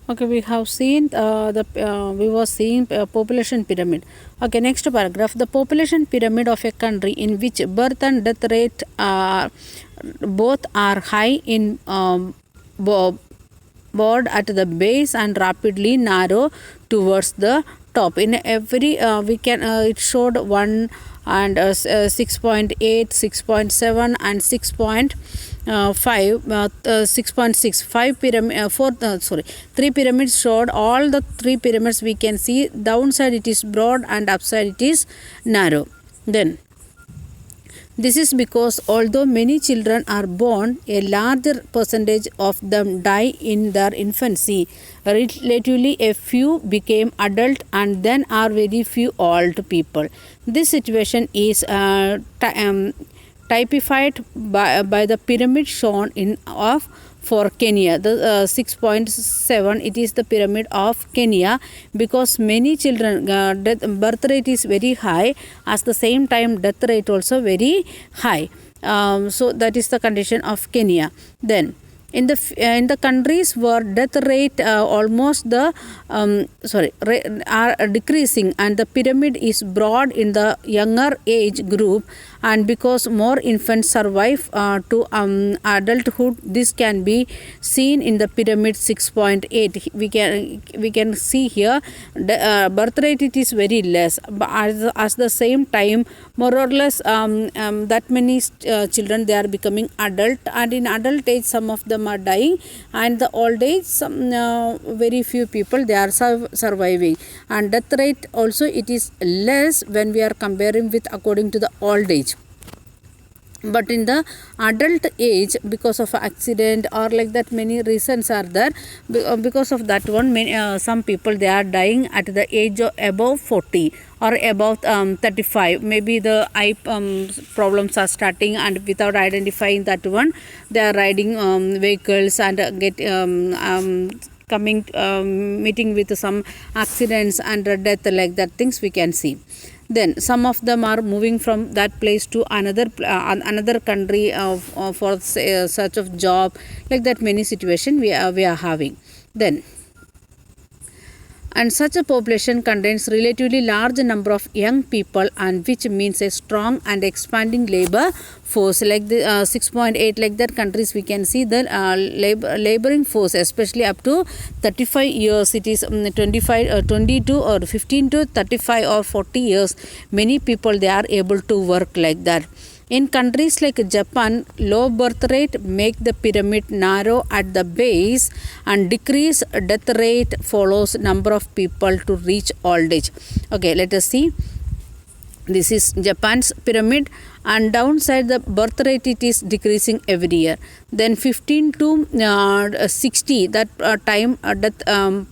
Okay, we have seen we were seeing population pyramid. Okay, next paragraph. The population pyramid of a country in which birth and death rate both are high in board at the base and rapidly narrow towards the top. In every we can it showed 1 and 6.8, 6.7 and 6.6 5 pyramid 4 sorry 3 pyramids showed. All the 3 pyramids we can see downside it is broad and upside it is narrow. Then this is because although many children are born, a larger percentage of them die in their infancy. Relatively, a few became adult and then are very few old people. This situation is typified by the pyramid shown in of for Kenya. The 6.7 it is the pyramid of Kenya, because many children birth rate is very high, at the same time death rate also very high. So that is the condition of Kenya. Then in the countries where death rate almost the are decreasing and the pyramid is broad in the younger age group, and because more infants survive to adulthood, this can be seen in the pyramid 6.8. We can see here the birth rate it is very less, but at the same time more or less that many children they are becoming adult, and in adult age some of them are dying, and the old age some very few people they are surviving, and death rate also it is less when we are comparing with according to the old age. But in the adult age, because of accident or like that, many reasons are there. Because of that one, some people they are dying at the age of above 40 or above 35. Maybe the eye problems are starting, and without identifying that one, they are riding vehicles and get coming meeting with some accidents and death, like that things we can see. Then some of them are moving from that place to another country for search of job, like that many situation we are having. Then and such a population contains relatively large number of young people, and which means a strong and expanding labor force. Like the 6.8, like that countries we can see the laboring force, especially up to 35 years. It is 22 or 15 to 35 or 40 years. Many people they are able to work like that. In countries like Japan, low birth rate make the pyramid narrow at the base, and decrease death rate follows number of people to reach old age. Okay, let us see. This is Japan's pyramid, and downside the birth rate it is decreasing every year. Then 15 to 60 that time death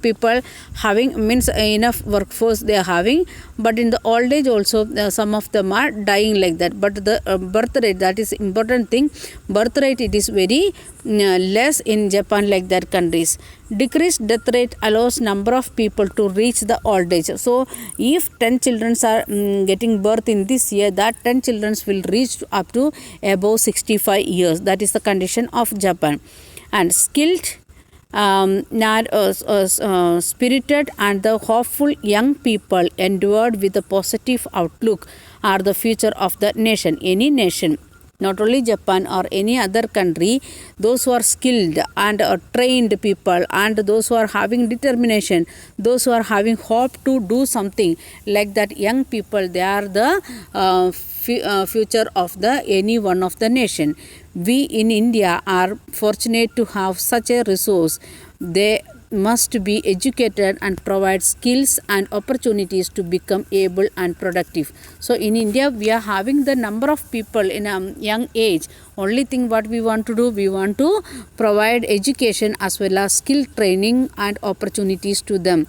people having means enough workforce they are having, but in the old age also some of them are dying like that. But the birth rate, that is important thing, birth rate it is very less in Japan, like that countries. Decreased death rate allows number of people to reach the old age. So if 10 children are getting birth in this year, that 10 children will reach up to above 65 years. That is the condition of Japan. And skilled, spirited and the hopeful young people endowed with a positive outlook are the future of the nation. Any nation, not only Japan or any other country, those who are skilled and trained people, and those who are having determination, those who are having hope to do something, like that young people, they are the future of the any one of the nation. We in India are fortunate to have such a resource. They must be educated and provide skills and opportunities to become able and productive. So in India we are having the number of people in a young age. Only thing what we want to do, we want to provide education as well as skill training and opportunities to them.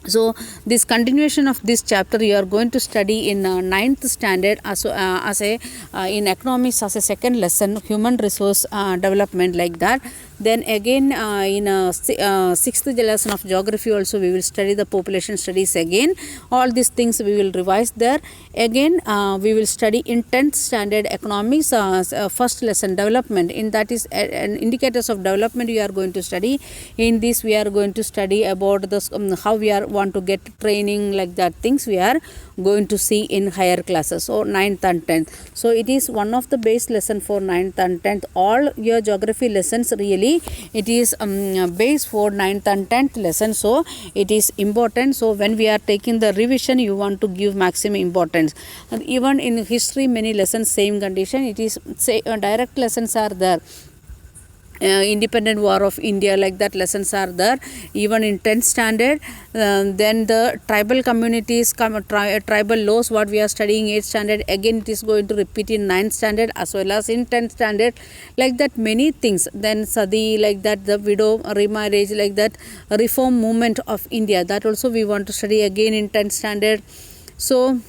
So this continuation of this chapter you are going to study in 9th standard as a in economics as a second lesson, human resource development, like that. Then again in sixth lesson of geography also we will study the population studies again. All these things we will revise there. Again we will study in 10th standard economics first lesson development. In that is indicators of development we are going to study. In this we are going to study about the how we are want to get training, like that things we are going to see in higher classes. So 9th and 10th. So it is one of the base lesson for 9th and 10th. All your geography lessons really it is base for 9th and 10th lesson. So it is important. So when we are taking the revision, you want to give maximum importance. And even in history many lessons same condition. It is say direct lessons are there. Independent war of India, like that lessons are there. Even in 10th standard, then the tribal communities tribal laws what we are studying 8th standard, again it is going to repeat in 9th standard as well as in 10th standard, like that many things. Then sadi, like that the widow remarriage, like that reform movement of India, that also we want to study again in 10th standard. So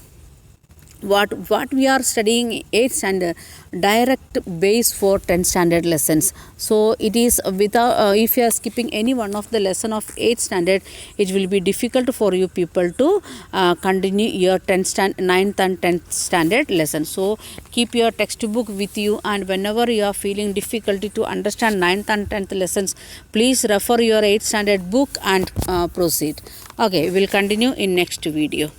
what we are studying 8th standard direct base for 10th standard lessons. So it is without if you are skipping any one of the lesson of 8th standard, it will be difficult for you people to continue your 9th and 10th standard lesson. So keep your textbook with you, and whenever you are feeling difficulty to understand 9th and 10th lessons, please refer your 8th standard book and proceed. Okay, we will continue in next video.